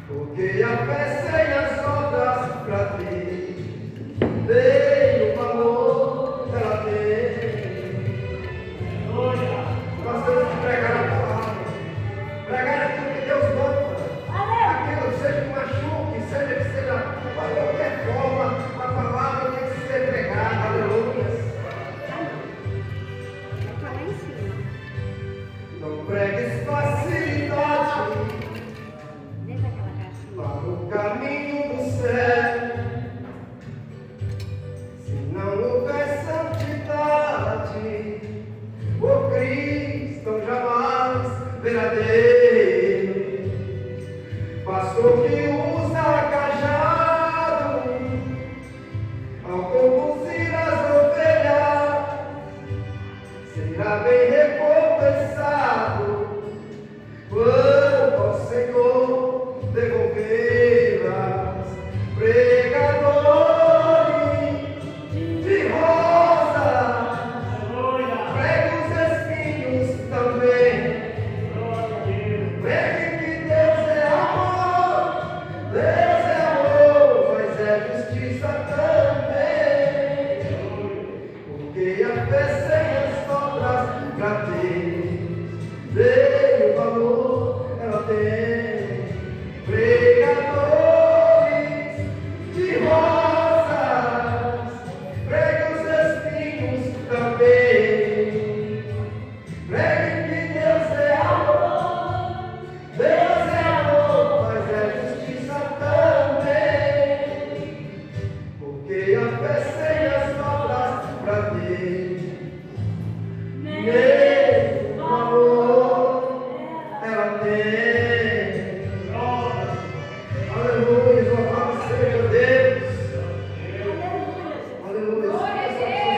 Porque a fé sem as obras pra ti tem o valor que ela tem. Nós temos que pregar a palavra, pregar aquilo que Deus manda, aquilo seja que machuque, seja que seja de qualquer forma, a palavra tem que ser pregada, aleluia. Não pregues facilidade para o caminho do céu, se não houver santidade, o cristão jamais verá Deus. Pastor que usa cajado ao conduzir as ovelhas será bem recompensado quando ao Senhor devolverás. Pregadores de rosa, pregue os espinhos também. Pregue que Deus é amor, mas é justiça também. Porque a fé sem as obras pra ti tem o valor ela tem. Pregadores de rosas, pregue os espinhos também. Pregue que Deus é amor, mas é justiça também. Porque a fé sem as obras pra ti nem valor ela tem. Aleluia, louvado seja Deus. Aleluia. Aleluia.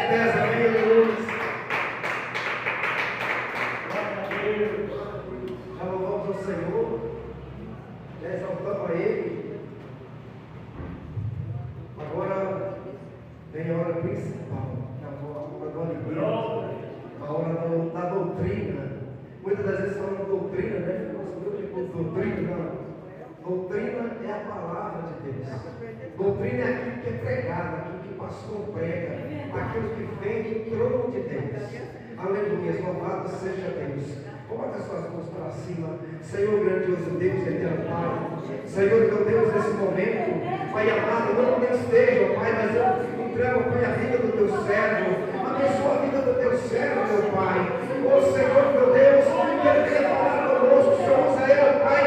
Pés aqui, aleluia. Já louvamos ao Senhor, já exaltamos a Ele. Agora vem a hora principal, a hora do alimento, a hora da doutrina. Muitas das vezes falamos doutrina, né? Doutrina, não. Doutrina é a palavra de Deus. Doutrina é aquilo que é pregado, aquilo que o pastor prega, aquilo que vem do trono de Deus. Aleluia, louvado seja Deus. Coloque as suas mãos para cima. Senhor grandioso Deus, eterno Pai. Senhor meu Deus, nesse momento, Pai amado, não onde esteja, Pai, mas eu entrego, Pai, a vida do teu servo. Abençoa a vida do teu servo, meu Pai. Ô Senhor meu Deus, que Ele venha falar conosco. O Senhor usa ele, Pai,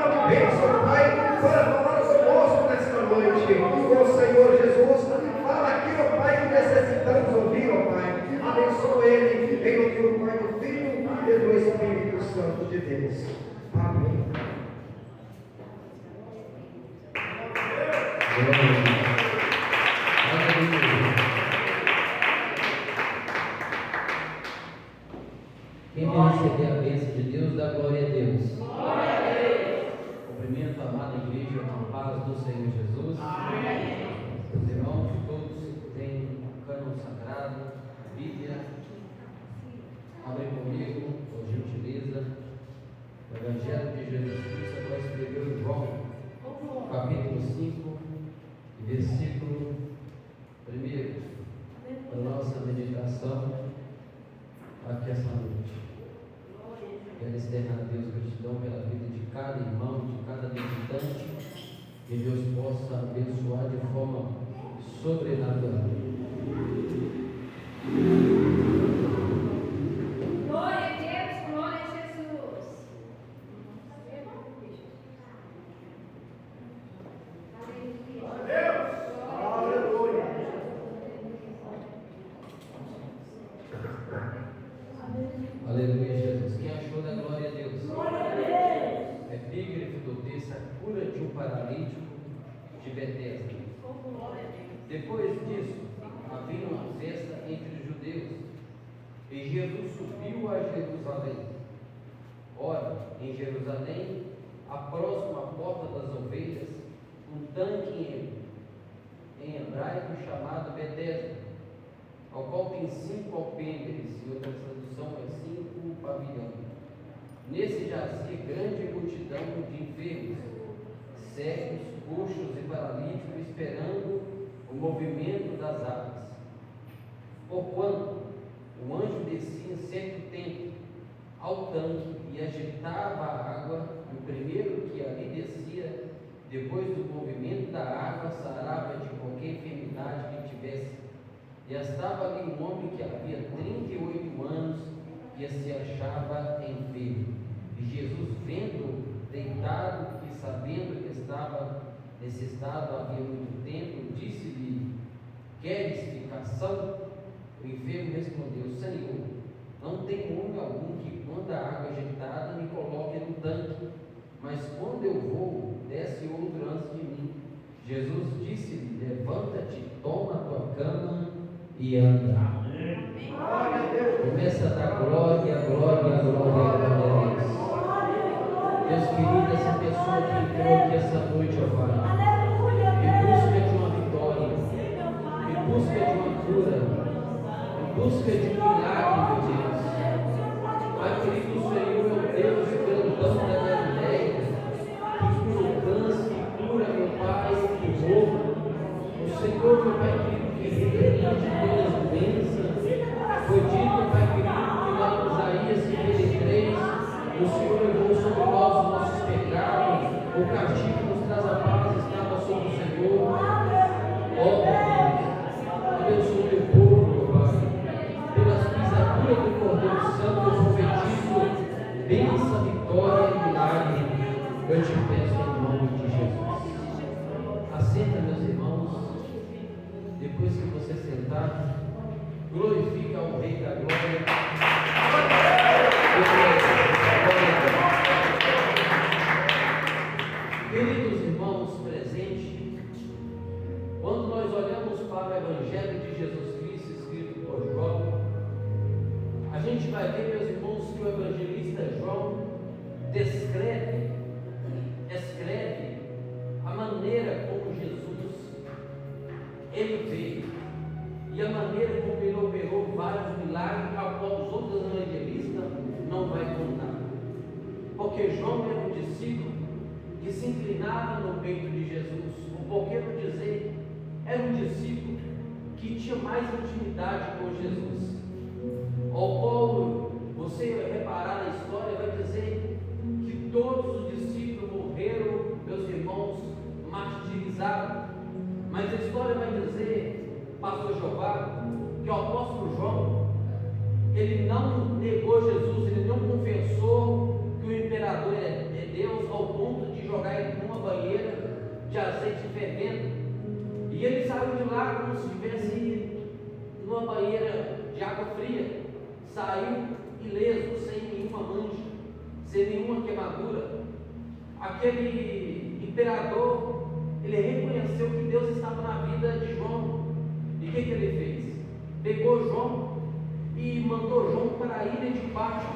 como bênção, Pai, para falar conosco nesta noite. Ô Senhor Jesus, fala aquilo, Pai, que necessitamos ouvir, ó Pai. Abençoa ele, em nome do Pai, do Filho e do Espírito Santo de Deus. Amém. Quem vai receber a bênção de Deus, dá glória a Deus. Glória a Deus. Cumprimento a amada igreja com a paz do Senhor Jesus. Amém. Os irmãos todos têm um cânon sagrado, a Bíblia. Abre comigo, por gentileza, o Evangelho de Jesus Cristo, para escrever em João, capítulo 5, versículo 1. Para nossa meditação aqui essa noite. Quero externar a Deus gratidão pela vida de cada irmão, de cada meditante, que Deus possa abençoar de forma sobrenatural. Glória a Deus, glória a Jesus. Aleluia. Aleluia, Jesus. Quem achou da glória a Deus? Glória a Deus. Epígrafe do texto, a cura de um paralítico de Betesda. Depois disso, havia uma festa entre os judeus, e Jesus subiu a Jerusalém. Ora, em Jerusalém, a próxima porta das ovelhas, um tanque em hebraico chamado Betesda, ao qual tem 5 alpendres, e outra tradução é 5 pavilhões. Nesse jazia grande multidão de enfermos, cegos, coxos e paralíticos, esperando o movimento das águas. Porquanto o anjo descia em certo tempo ao tanque e agitava a água, e o primeiro que ali descia, depois do movimento da água, sarava de qualquer enfermidade que tivesse. E estava ali um homem que havia 38 anos e se achava enfermo. E Jesus, vendo deitado e sabendo que estava nesse estado havia muito tempo, disse-lhe: queres ficar são? O enfermo respondeu: Senhor, não tem homem algum que, quando a água é agitada, me coloque no tanque, mas quando eu vou, desce outro antes de mim. Jesus disse-lhe: levanta-te, toma a tua cama e anda. Começa a dar glória, glória, glória, glória a Deus. Deus querido, essa pessoa que entrou aqui essa noite, ó Pai, em busca de uma vitória, em busca de uma cura, em busca de um milagre, meu Deus. Pai querido, o Senhor é o Deus grandão da Galileia, que cura o câncer, que cura, meu Pai, o morro. O Senhor, meu Pai querido, que reina de todas as doenças. Foi dito, Pai querido, que lá em Isaías 53, o Senhor levou sobre nós os nossos pecados, o castigo que nos traz a paz estava sobre o Senhor. Ó Pai, abençoe o teu povo, meu Pai, pelas pisaduras do Cordeiro Santo, eu profetizo bênção, vitória e milagre. Eu te peço em nome de Jesus. Assenta, meus irmãos. Depois que você sentar, glorifica o Rei da Glória. Queridos irmãos presentes, quando nós olhamos para o Evangelho de Jesus Cristo escrito por João, a gente vai ver, meus irmãos, que o evangelista João escreve a maneira como Jesus ele veio e a maneira como ele operou vários milagres, a qual os outros evangelistas não vai contar, porque João era um discípulo que se inclinava no peito de Jesus, ou por que não dizer, era um discípulo que tinha mais intimidade com Jesus, ao qual você reparar na história vai dizer que todos os discípulos morreram, meus irmãos, martirizados, mas a história vai dizer, pastor Jeová, que o apóstolo João, ele não negou Jesus, ele não confessou que o imperador é Deus, ao ponto de jogar ele numa banheira de azeite fervendo, e ele saiu de lá como se estivesse numa banheira de água fria, saiu ileso, sem nenhuma mancha, sem nenhuma queimadura. Aquele imperador, ele reconheceu que Deus estava na vida de João, e o que ele fez? Pegou João e mandou João para a ilha de Pátio,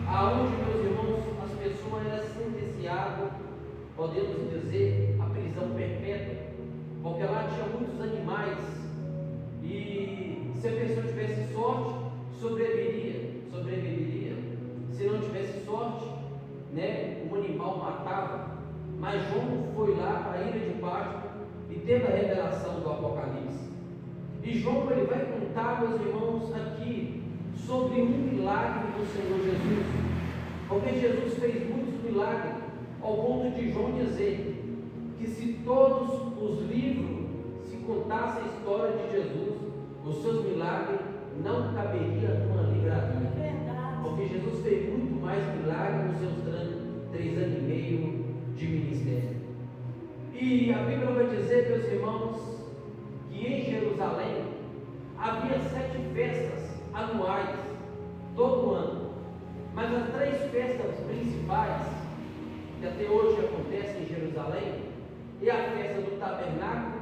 aonde, meus irmãos, as pessoas eram sentenciadas, podemos dizer, a prisão perpétua, porque lá tinha muitos animais, e se a pessoa tivesse sorte, sobreviveria, se não tivesse sorte, um animal matava. Mas João foi lá para a ilha de Pátio e teve a revelação do Apocalipse. E João ele vai contar, meus irmãos, aqui sobre um milagre do Senhor Jesus, porque Jesus fez muitos milagres, ao ponto de João dizer que se todos os livros se contassem a história de Jesus, os seus milagres não caberiam numa livraria, porque Jesus fez muito mais milagres nos seus 3 anos e meio de ministério. E a Bíblia vai dizer, meus irmãos, que em Jerusalém havia 7 festas anuais todo ano, mas as 3 festas principais que até hoje acontecem em Jerusalém é a festa do tabernáculo,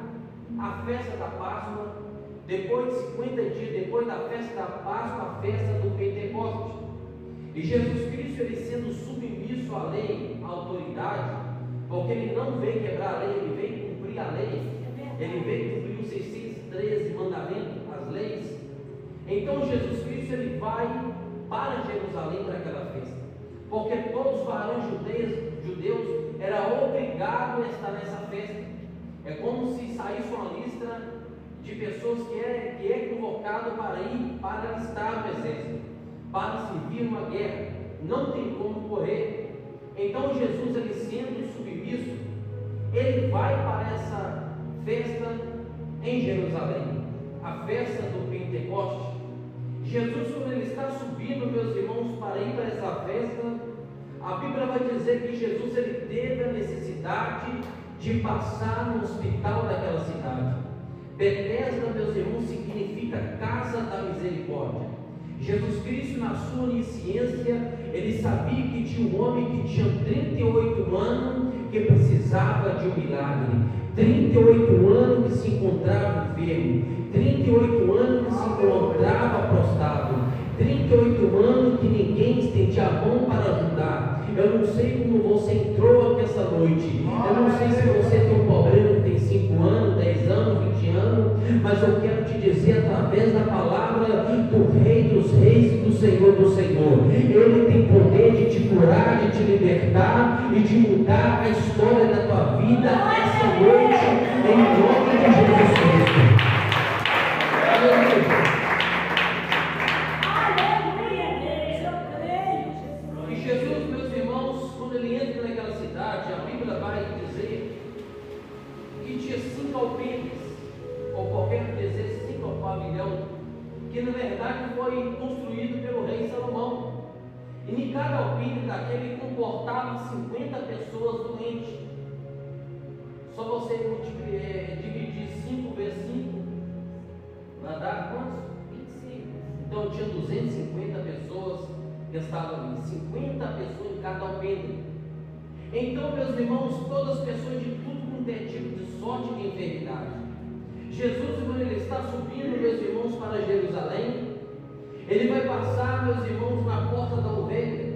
a festa da Páscoa, depois de 50 dias depois da festa da Páscoa, a festa do Pentecostes. E Jesus Cristo, ele sendo submisso à lei, à autoridade, porque ele não veio quebrar a lei, ele veio cumprir a lei, ele veio cumprir os 613 mandamentos, as leis. Então Jesus Cristo, ele vai para Jerusalém para aquela festa, porque todos os varões judeus eram obrigados para estar nessa festa. É como se saísse uma lista de pessoas que é convocado para ir para alistar o exército, para servir uma guerra. Não tem como correr. Então Jesus, ele sendo submisso, ele vai para essa festa em Jerusalém, a festa do Pentecoste. Jesus, quando ele está subindo, meus irmãos, para ir para essa festa, a Bíblia vai dizer que Jesus, ele teve a necessidade de passar no hospital daquela cidade. Betesda, meus irmãos, significa casa da misericórdia. Jesus Cristo, na sua onisciência, ele sabia que tinha um homem que tinha 38 anos que precisava de um milagre, 38 anos que se encontrava enfermo, 38 anos que se encontrava prostrado, 38 anos que ninguém estendia a mão para ajudar. Eu não sei como você entrou aqui essa noite, eu não sei se você tem um problema que tem 5 anos, 10 anos, 20 anos, mas eu quero te dizer através da palavra do Rei dos Reis e do Senhor do Senhor, Ele tem poder de te curar, de te libertar e de mudar a história da tua vida essa noite, em nome de Jesus Cristo. Aleluia. E Jesus, meus irmãos, quando ele entra naquela cidade, a Bíblia vai dizer que tinha 5 alpendres, ou qualquer dizer 5 pavilhão, que na verdade foi construído pelo rei Salomão. E em cada alpendre daquele comportava 50 pessoas doentes. Só você dividir 5 vezes 5, vai dar quantos? 25. Então tinha 250 pessoas que estavam ali, 50 pessoas em cada alpendre. Então, meus irmãos, todas as pessoas de tudo quanto é tipo de sorte e de enfermidade. Jesus, quando ele está subindo, meus irmãos, para Jerusalém, ele vai passar, meus irmãos, na porta da ovelha.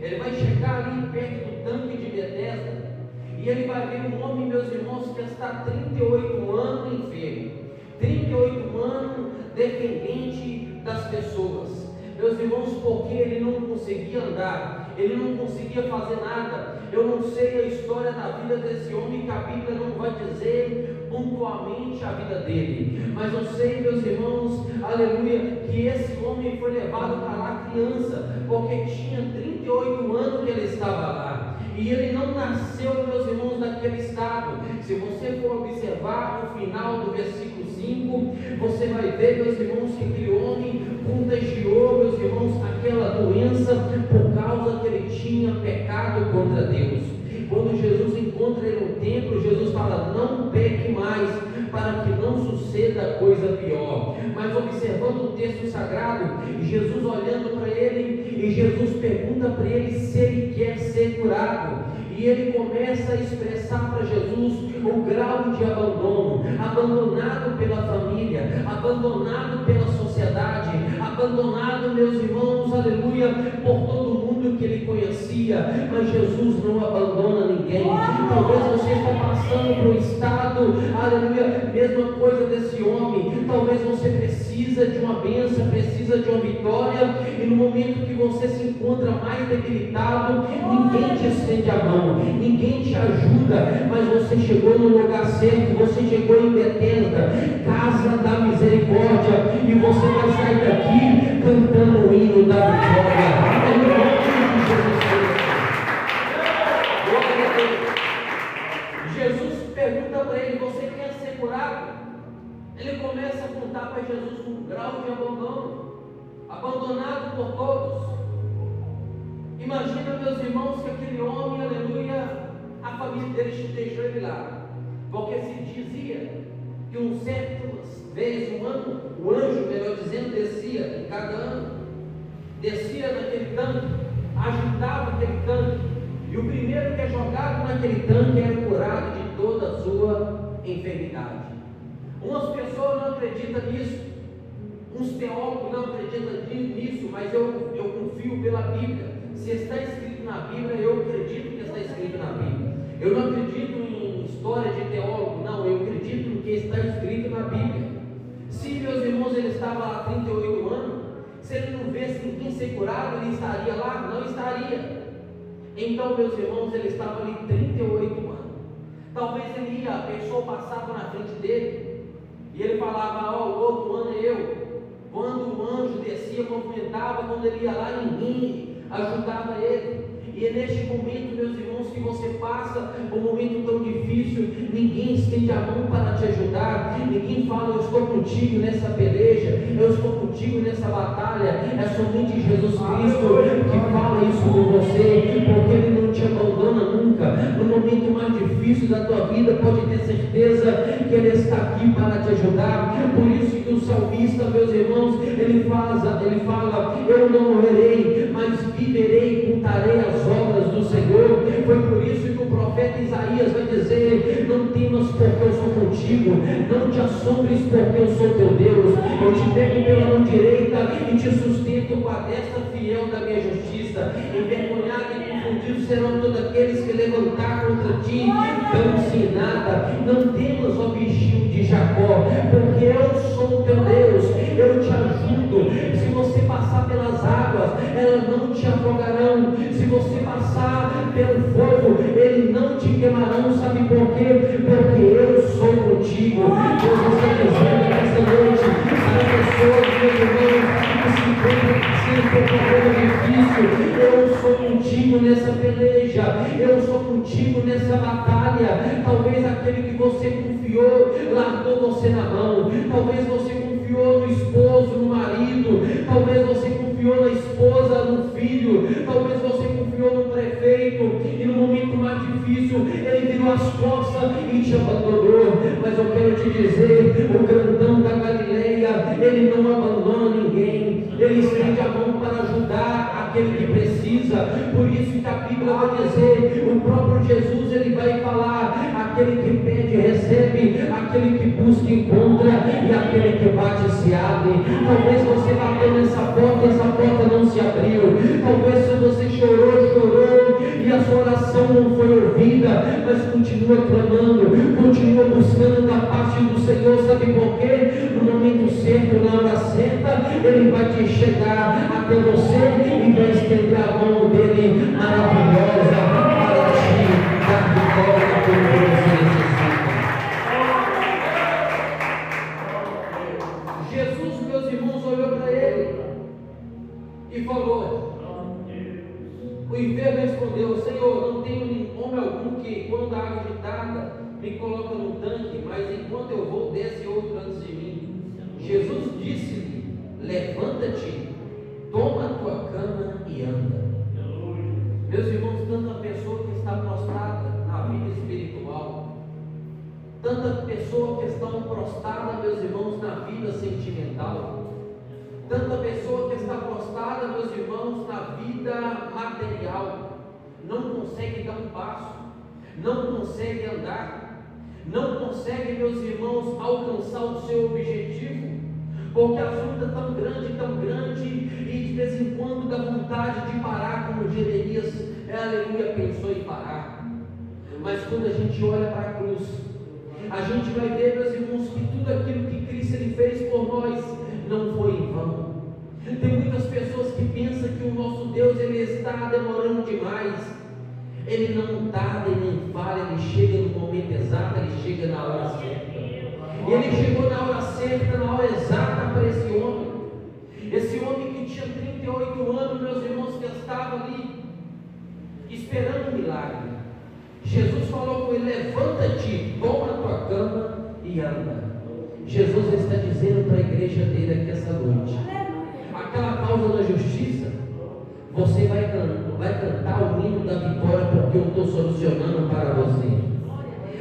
Ele vai chegar ali perto do tanque de Betesda, e ele vai ver um homem, meus irmãos, que está 38 anos enfermo, 38 anos dependente das pessoas. Meus irmãos, porque ele não conseguia andar, ele não conseguia fazer nada. Eu não sei a história da vida desse homem, que a Bíblia não vai dizer pontualmente a vida dele, mas eu sei, meus irmãos, aleluia, que esse homem foi levado para lá criança, porque tinha 38 anos que ele estava lá, e ele não nasceu, meus irmãos, naquele estado. Se você for observar no final do versículo 5, você vai ver, meus irmãos, que aquele homem contagiou, meus irmãos, aquela doença por causa que ele tinha pecado contra Deus. Quando Jesus encontra ele no templo, Jesus fala: não peque mais, para que não suceda coisa pior. Mas observando o texto sagrado, Jesus olhando para ele, e Jesus pergunta para ele se ele quer ser curado. E ele começa a expressar para Jesus o grau de abandono, abandonado pela família, abandonado pela sociedade, abandonado, meus irmãos, aleluia, por todo mundo que ele conhecia. Mas Jesus não abandona ninguém. Talvez você está passando por um estado, aleluia, mesma coisa desse homem. Talvez você precisa de uma bênção, precisa de uma vitória, e no momento que você se encontra mais debilitado, ninguém te estende a mão, ninguém te ajuda, mas você chegou no lugar certo, você chegou em Betesda, casa da misericórdia, e você vai sair daqui cantando o hino da vitória. É no nome de Jesus Cristo. Glória a Deus. Jesus pergunta para ele: você quer ser curado? Ele começa a contar para Jesus um grau de abandono, abandonado por todos. Imagina, meus irmãos, que aquele homem, aleluia, a família dele deixou ele lá, porque se dizia que um certo vez, o anjo, melhor dizendo, descia em cada ano, descia naquele tanque, agitava aquele tanque, e o primeiro que é jogado naquele tanque era curado de toda a sua enfermidade. Umas pessoas não acreditam nisso, uns teólogos não acreditam nisso, mas eu confio pela Bíblia. Se está escrito na Bíblia, eu acredito que está escrito na Bíblia. Eu não acredito em história de teólogo, não, eu acredito no que está escrito na Bíblia. Se, meus irmãos, ele estava lá 38 anos, se ele não visse ninguém ser curado, ele estaria lá? Não estaria. Então, meus irmãos, ele estava ali 38 anos. pessoa passava na frente dele, e ele falava: ó, o outro ano é eu. Quando o anjo descia, movimentava, quando ele ia lá, ninguém ajudava ele. E é neste momento, meus irmãos, que você passa um momento tão difícil, ninguém estende a mão para te ajudar, ninguém fala: eu estou contigo nessa peleja, eu estou contigo nessa batalha. É somente Jesus Cristo que fala isso com você, porque Ele não te abandona nunca. No momento mais difícil da tua vida, pode ter certeza que Ele está aqui para te ajudar. Por isso que o salmista, meus irmãos, ele fala: eu não morrerei, mas viverei, contarei as obras do Senhor. Foi por isso que o profeta Isaías vai dizer: não temas, porque eu sou contigo, não te assombres, porque eu sou teu Deus. Eu te pego pela mão direita e te sustento com a destra fiel da minha justiça. Envergonhado e confundido serão todos aqueles que levantar contra ti, dão-se em nada. Não temas, ó bichinho de Jacó, porque eu sou o teu Deus, eu te ajudo. Se você passar pelas águas, elas não te afogarão. Se você passar pelo fogo, ele não te queimarão. Sabe por quê? Porque eu sou contigo. Deus está dizendo nessa noite: a pessoa, meus irmãos, que se encontra passando por um problema difícil, eu sou contigo nessa peleja, eu sou contigo nessa batalha. Talvez aquele que você confiou largou você na mão, talvez você confiou no esposo, no marido, talvez você confiou na esposa, no filho, talvez você confiou no prefeito, e no momento mais difícil ele virou as costas e te abandonou. Mas eu quero te dizer: o grandão da Galileia, ele não abandona ninguém, ele estende a mão para ajudar aquele que precisa. Por isso que a Bíblia vai dizer, o próprio Jesus ele vai falar: aquele que pede recebe, aquele que busca encontra, e aquele que bate se abre. Talvez você bateu nessa porta e essa porta não se abriu, talvez você chorou e a sua oração não foi ouvida, mas continua clamando, continua buscando da parte do Senhor. Sabe por quê? No momento certo, na hora certa, ele vai te chegar até você e vai estender a mão dele maravilhosa para te dar vitória pelo que você necessita. Jesus, meus irmãos, olhou para ele e falou: o enfermo respondeu: Senhor, não tenho homem algum que, quando a água agitada, me coloca no tanque, mas enquanto eu vou, desce outro antes de mim. Jesus disse-lhe: levanta-te, toma a tua cama e anda. Meus irmãos, tanta pessoa que está prostrada na vida espiritual, tanta pessoa que está prostrada, meus irmãos, na vida sentimental, tanta pessoa que está prostrada, meus irmãos, na vida material, não consegue dar um passo, não consegue andar, não consegue, meus irmãos, alcançar o seu objetivo, porque a luta é tão grande, e de vez em quando dá vontade de parar, como Jeremias, aleluia, pensou em parar. Mas quando a gente olha para a cruz, a gente vai ver, meus irmãos, que tudo aquilo que Cristo ele fez por nós não foi em vão. Tem muitas pessoas que pensam que o nosso Deus ele está demorando demais. Ele não tarda e nem falha, ele chega no momento exato, ele chega na hora certa. E ele chegou na hora certa, na hora exata para esse homem. Esse homem que tinha 38 anos, meus irmãos, que estava ali esperando um milagre. Jesus falou com ele: levanta-te, toma a tua cama e anda. Jesus está dizendo para a igreja dele aqui essa noite: aquela causa da justiça, você vai cantar o hino da vitória, porque eu estou solucionando para você.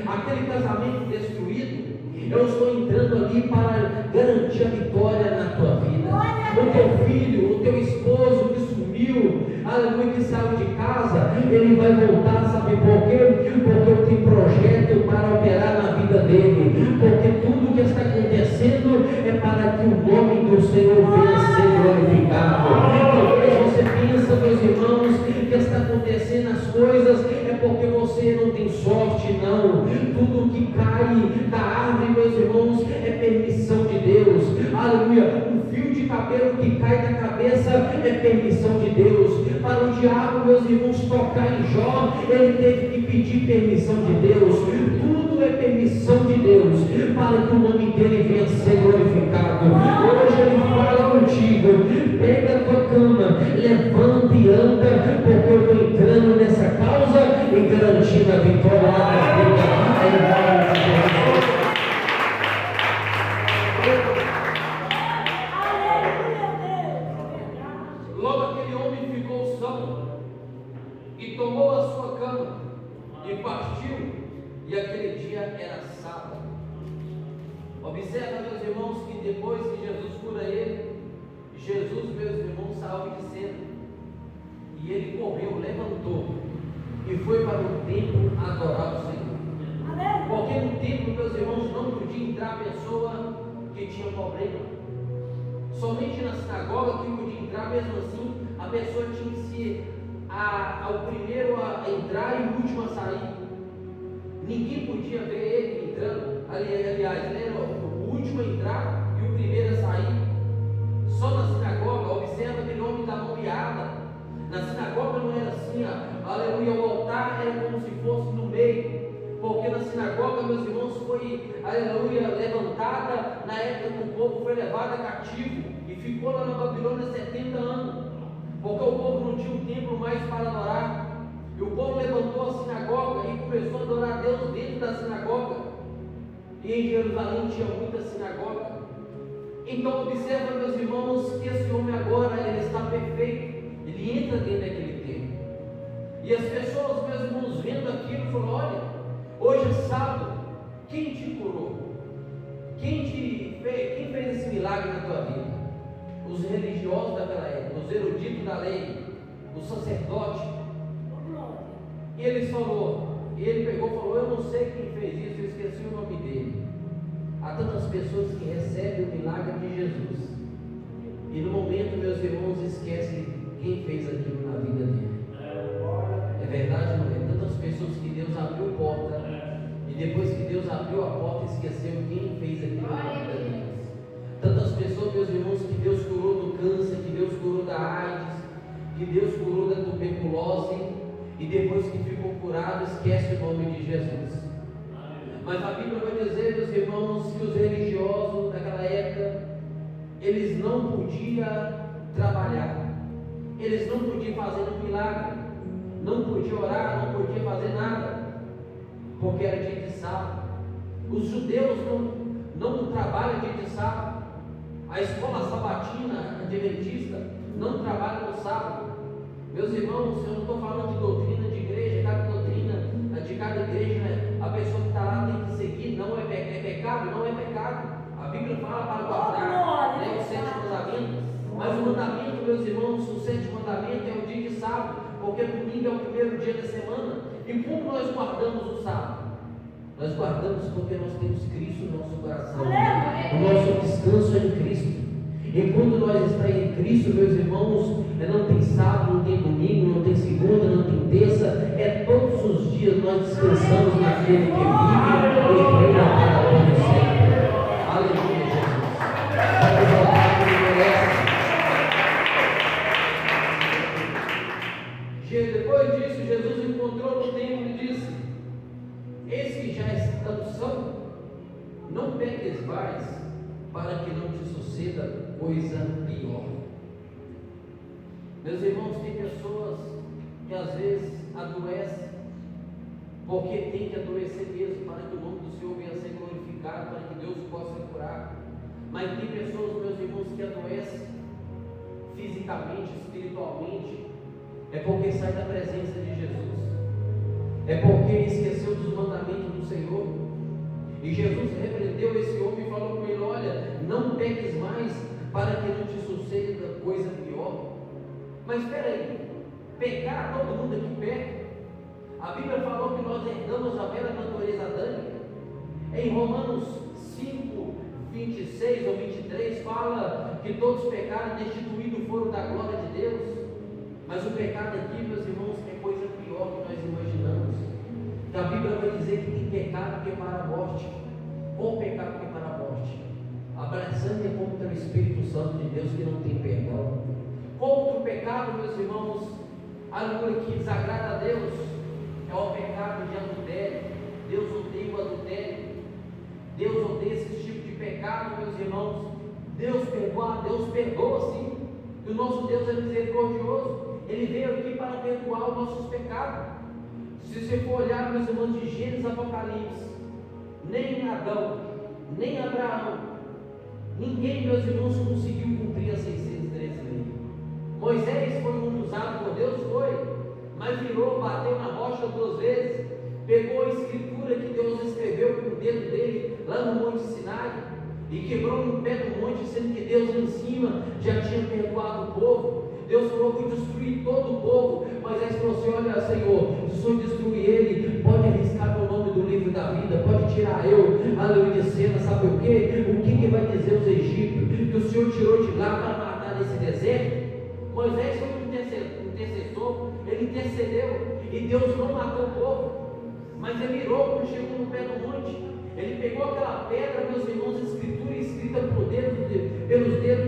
Aquele casamento destruído, eu estou entrando ali para garantir a vitória na tua vida. O teu filho, o teu esposo que sumiu, aleluia, que saiu de casa, ele vai voltar. Sabe por quê? Porque eu tenho projeto para operar na vida dele, porque tudo que está acontecendo é para que o nome do Senhor venha ser glorificado. Talvez você pensa, meus irmãos, que está acontecendo as coisas é porque você não tem sorte. Não, tudo que cai da árvore, meus irmãos, é permissão de Deus. Aleluia. Um fio de cabelo que cai da cabeça é permissão de Deus. Para o diabo, meus irmãos, tocar em Jó, ele teve que pedir permissão de Deus. Tudo é permissão de para que o nome dele venha ser glorificado. Hoje ele fala contigo, pega a tua cama, levanta e anda, porque eu estou entrando nessa causa e garantindo a vitória na tua vida. Em nome de Jesus. Logo aquele homem ficou são e tomou a sua cama e partiu, e aquele dia era sábado. Observa, meus irmãos, que depois que Jesus cura ele, Jesus, meus irmãos, saiu de cena, e ele correu, levantou e foi para o templo adorar o Senhor. Porque no templo, meus irmãos, não podia entrar pessoa que tinha problema. Somente na sinagoga que podia entrar. Mesmo assim, a pessoa tinha que ser o primeiro a entrar e o último a sair. Ninguém podia ver ele entrando. Aliás, ele era o último a entrar e o primeiro a sair. Só na sinagoga. Observa aquele homem da mão beada. Na sinagoga não era assim, aleluia, o altar era como se fosse no meio. Porque na sinagoga, meus irmãos, foi, aleluia, levantada na época que o povo foi levado cativo e ficou lá na Babilônia 70 anos, porque o povo não tinha um templo mais para adorar, e o povo levantou a sinagoga e começou a adorar a Deus dentro da sinagoga, e em Jerusalém tinha muita sinagoga. Então observa, meus irmãos, que esse homem agora, ele está perfeito, ele entra dentro daquele templo, e as pessoas, meus irmãos, vendo aquilo, falaram: olha, hoje é sábado, quem te curou? Quem fez esse milagre na tua vida? Os religiosos daquela época, os eruditos da lei, os sacerdotes. E ele pegou e falou: eu não sei quem fez isso, eu esqueci o nome dele. Há tantas pessoas que recebem o milagre de Jesus e no momento, meus irmãos, esquecem quem fez aquilo na vida dele. É verdade, não é? Tantas pessoas que Deus abriu porta e depois que Deus abriu a porta, esqueceu quem fez aquilo na vida deles. Tantas pessoas, meus irmãos, que Deus curou do câncer, que Deus curou da AIDS, que Deus curou da tuberculose, e depois que ficou curado, esquece o nome de Jesus. Mas a Bíblia vai dizer, meus irmãos, que os religiosos daquela época, eles não podiam trabalhar, eles não podiam fazer um milagre, não podiam orar, não podiam fazer nada, porque era dia de sábado. Os judeus não trabalham dia de sábado. A escola sabatina adventista não trabalha no sábado. Meus irmãos, eu não estou falando de doutrina de igreja. Cada doutrina de cada igreja, a pessoa que está lá tem que seguir. Não é pecado? Não é pecado. A Bíblia fala para guardar, né, os 7 mandamentos. Mas o mandamento, meus irmãos, o 7º mandamento é o dia de sábado, porque domingo é o primeiro dia da semana. E como nós guardamos o sábado? Nós guardamos porque nós temos Cristo no nosso coração. O nosso descanso é em Cristo. Enquanto nós estamos em Cristo, meus irmãos, não tem sábado, não tem domingo, não tem segunda, não tem terça. É todos os dias nós descansamos naquele que vive e reina para todo sempre. Aleluia, Jesus. Pode exaltar que Ele merece. Depois disso, Jesus encontrou no templo e disse: eis que já estamos são, não peques mais, para que não te suceda coisa pior. Meus irmãos, tem pessoas que às vezes adoecem, porque tem que adoecer mesmo, para que o nome do Senhor venha a ser glorificado, para que Deus possa curar. Mas tem pessoas, meus irmãos, que adoecem fisicamente, espiritualmente, é porque sai da presença de Jesus, é porque esqueceu dos mandamentos do Senhor. E Jesus repreendeu esse homem e falou com ele: olha, não peques mais, para que não te suceda coisa pior. Mas espera aí, pecar, todo mundo aqui peca. A Bíblia falou que nós herdamos a velha natureza adâmica. Em Romanos 5, 26 ou 23 fala que todos pecaram, destituídos foram da glória de Deus. Mas o pecado aqui, meus irmãos, é coisa pior que nós imaginamos. A Bíblia vai dizer que tem pecado que é para a morte. Qual pecado que é para a morte? Abraçando e contra o Espírito Santo de Deus que não tem perdão. Outro pecado, meus irmãos, aleluia, que desagrada a Deus, é o pecado de adultério. Deus odeia o adultério. Deus odeia esse meus irmãos, Deus perdoa sim, que o nosso Deus é misericordioso, Ele veio aqui para perdoar os nossos pecados. Se você for olhar, meus irmãos, de Gênesis a Apocalipse, nem Adão, nem Abraão, ninguém, meus irmãos, conseguiu cumprir as 613 leis. Moisés foi um usado por Deus, mas virou, bateu na rocha 2 vezes, pegou a escritura que Deus escreveu com o dedo dele lá no Monte Sinai e quebrou no pé do monte, sendo que Deus lá em cima já tinha perdoado o povo. Deus falou que destruir todo o povo. Moisés falou assim: olha, Senhor, se o Senhor destruir ele, pode arriscar meu nome do livro da vida, pode tirar eu, aleluia, de cena. Sabe o quê? O que vai dizer os egípcios? Que o Senhor tirou de lá para matar nesse deserto? Moisés foi um intercessor, ele intercedeu e Deus não matou o povo, mas ele mirou quando chegou no pé do monte. Ele pegou aquela pedra, meus irmãos, escritura escrita pelos dedos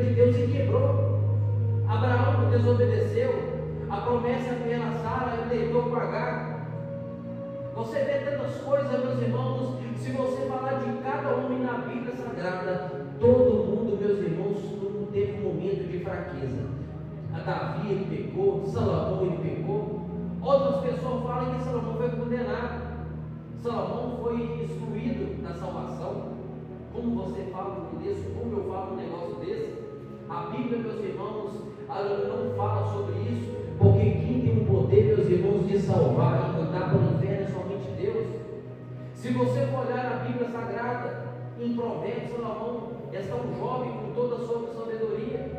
de Deus, e quebrou. Abraão desobedeceu, a promessa que era Sara, ele deitou com Agar. Você vê tantas coisas, meus irmãos. Se você falar de cada homem na Bíblia Sagrada, todo mundo, meus irmãos, não teve um momento de fraqueza. A Davi ele pecou, Salomão ele pecou. Outras pessoas falam que Salomão foi condenado, Salomão foi excluído da salvação. Como você fala desse? Como eu falo um negócio desse? A Bíblia, meus irmãos, ela não fala sobre isso, porque quem tem o poder, meus irmãos, de salvar e mandar para o inferno é somente Deus. Se você for olhar a Bíblia Sagrada, em Provérbios, Salomão está um jovem com toda a sua sabedoria.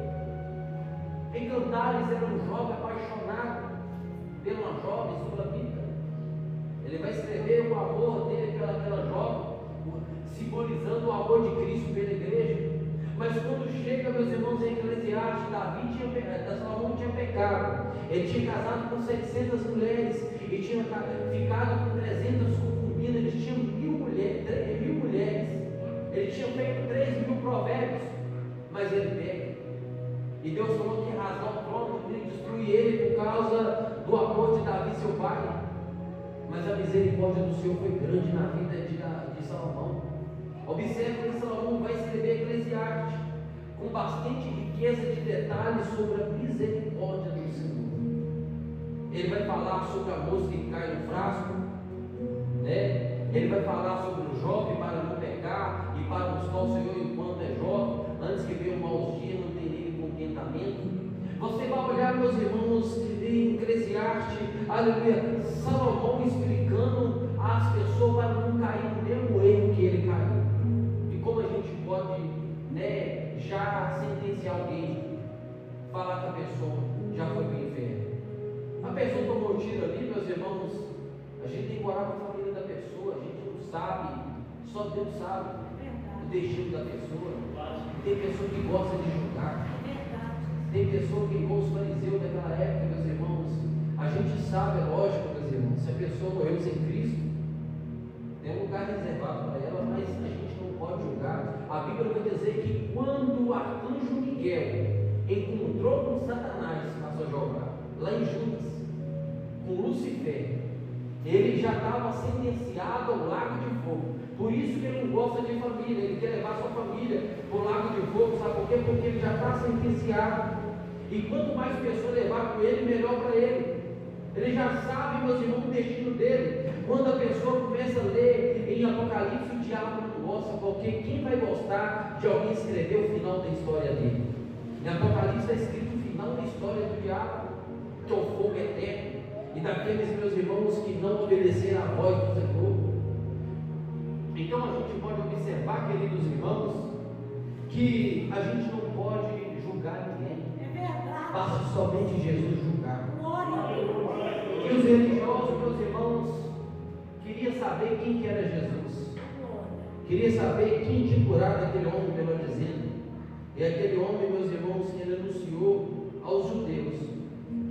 Em Cantares era um jovem apaixonado pela jovem sulamita. Ele vai escrever o amor dele pelaquela jovem, simbolizando o amor de Cristo pela igreja. Mas quando chega, meus irmãos, em Eclesiastes, Salomão tinha pecado. Ele tinha casado com 700 mulheres e tinha ficado com 300 concubinas. Ele tinha 1000 mulheres. Ele tinha feito 3.000 provérbios, mas ele peca. E Deus falou que ia rasgar o trono e destruir ele por causa do amor de Davi, seu pai. Mas a misericórdia do Senhor foi grande na vida de Salomão. Observe que Salomão vai escrever Eclesiastes com bastante riqueza de detalhes sobre a misericórdia do Senhor. Ele vai falar sobre a mosca que cai no frasco, né? Ele vai falar sobre o jovem para não pecar e para buscar o Senhor enquanto é jovem, antes que venham maus dias, não ter nele contentamento. Você vai olhar, meus irmãos, em Eclesiastes, aleluia, Salomão explicando às pessoas para não cair no mesmo erro que ele caiu. E como a gente pode, né, já sentenciar alguém, falar que a pessoa já foi para o inferno. A pessoa tomou um tiro ali, meus irmãos, a gente tem que orar com a família da pessoa, a gente não sabe, só Deus sabe o destino da pessoa. Tem pessoa que gosta de julgar. Tem pessoa que, igual os fariseus daquela época, meus irmãos, a gente sabe, é lógico, meus irmãos, se a pessoa morreu sem Cristo, tem um lugar reservado para ela, mas a gente não pode julgar. A Bíblia vai dizer que quando o arcanjo Miguel encontrou com Satanás, passou a jogar, lá em Judas, com Lucifer, ele já estava sentenciado ao lago de fogo. Por isso que ele não gosta de família, ele quer levar sua família para o lago de fogo, sabe por quê? Porque ele já está sentenciado. E quanto mais pessoas levar com ele, melhor para ele. Ele já sabe, meus irmãos, o destino dele. Quando a pessoa começa a ler em Apocalipse, o diabo não gosta, porque quem vai gostar de alguém escrever o final da história dele? Em Apocalipse está escrito o final da história do diabo, que é o fogo eterno, e daqueles, meus irmãos, que não obedeceram à voz do Senhor. Então a gente pode observar, queridos irmãos, que a gente não pode julgar ninguém. Basta somente Jesus julgar. E os religiosos, meus irmãos, queriam saber quem que era Jesus. Queria saber quem tinha curado aquele homem, melhor dizendo. E aquele homem, meus irmãos, que ele anunciou aos judeus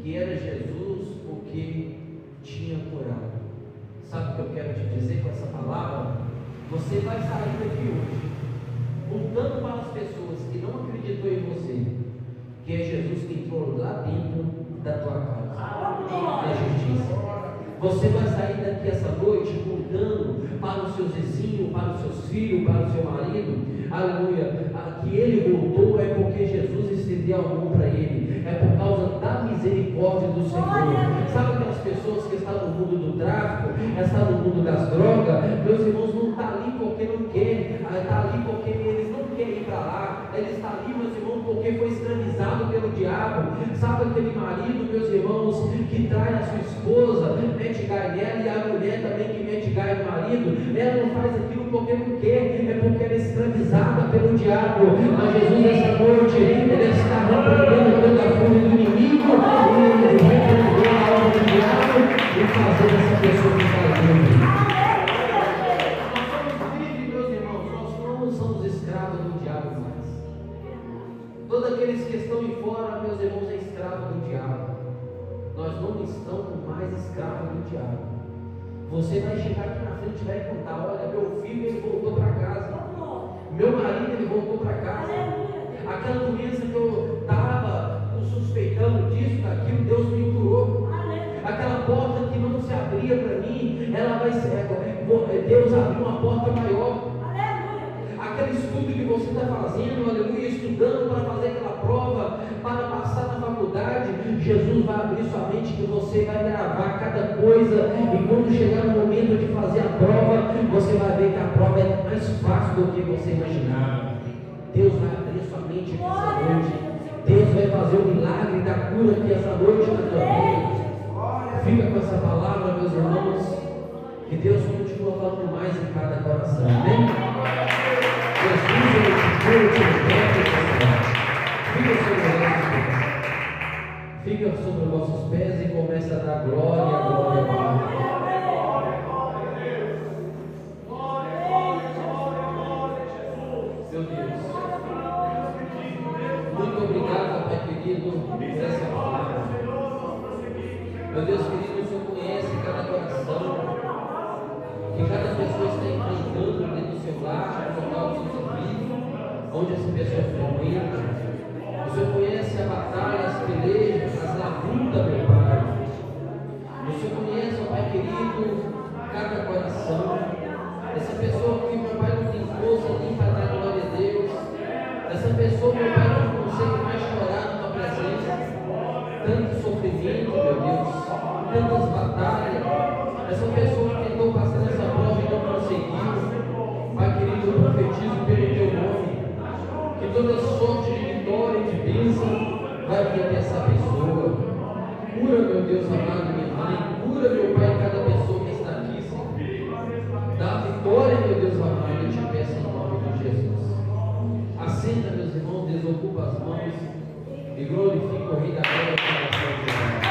que era Jesus porque tinha curado. Sabe o que eu quero te dizer com essa palavra? Você vai sair daqui hoje contando para as pessoas que não acreditou em você que é Jesus que entrou lá dentro da tua casa. É justiça. Você vai sair daqui essa noite contando para os seus vizinhos, para os seus filhos, para o seu marido, aleluia, que ele voltou é porque Jesus estendeu a mão para ele, é por causa da misericórdia do Senhor. Sabe aquelas pessoas que estão no mundo do tráfico, estão no mundo das drogas, meus irmãos, não está ali porque não quer, está ali porque eles não querem ir para lá, ele está ali, meus irmãos, porque foi escravizado pelo diabo. Sabe aquele marido, meus irmãos, que trai a sua esposa, mete gai nela, e a mulher também que mete gai no marido, ela não faz aquilo porque não quer, é porque ela é escravizada pelo diabo. Mas Jesus, essa noite, ele está repreendendo toda a fúria do inimigo, e ele repreendeu a obra do diabo e fazendo essa pessoa ficar livre. Nós somos livres, meus irmãos, nós não somos escravos do diabo mais. Todos aqueles que estão em fora, meus irmãos, é escravo do diabo. Nós não estamos mais escravos do diabo. Você vai chegar aqui na frente e vai contar: olha, meu filho, ele voltou para casa, meu marido, ele voltou para casa, aquela doença que eu estava suspeitando disso, daquilo, Deus me curou, aquela porta que não se abria para mim, ela vai ser, Deus abriu uma porta maior. Aquele estudo que você está fazendo, aleluia, estudando para fazer aquela prova, para passar na faculdade, Jesus vai abrir sua mente, que você vai gravar cada coisa, e quando chegar no momento de fazer a prova, você vai ver que a prova é mais fácil do que você imaginava. Deus vai abrir sua mente aqui essa noite. Deus vai fazer o milagre da cura aqui essa noite na tua vida. Fica com essa palavra, meus irmãos, que Deus continua falando mais em cada coração. Amém? Jesus, ele te cura, te liberta. Fica sobre os vossos pés e começa a dar glória, glória, glória. Meu Deus, muito obrigado, Pai querido, por essa palavra. Meu Deus querido, o Senhor conhece cada coração, que cada pessoa está enfrentando dentro do seu lar, no local do seu serviço, onde essa pessoa frequenta. O Senhor conhece a batalha, as pelejas, as labutas, meu Pai. O Senhor conhece, ó Pai querido, cada coração. Essa pessoa que, meu Pai, não tem força nem para dar glória a Deus. Essa pessoa, meu Pai, não consegue mais chorar na tua presença. Tanto sofrimento, meu Deus, tantas batalhas. Essa pessoa que tentou passar nessa prova e não conseguiu. Pai querido, eu profetizo pelo teu nome, que toda sorte de vitória e de bênção vai vir até essa pessoa. Cura, meu Deus amado, minha mãe. Cura, meu Pai, cada pessoa que está aqui, Senhor. Dá vitória, meu Deus amado, eu te peço em nome de Jesus. Assenta, meus irmãos, desocupa as mãos e glorifica o Rei da Glória.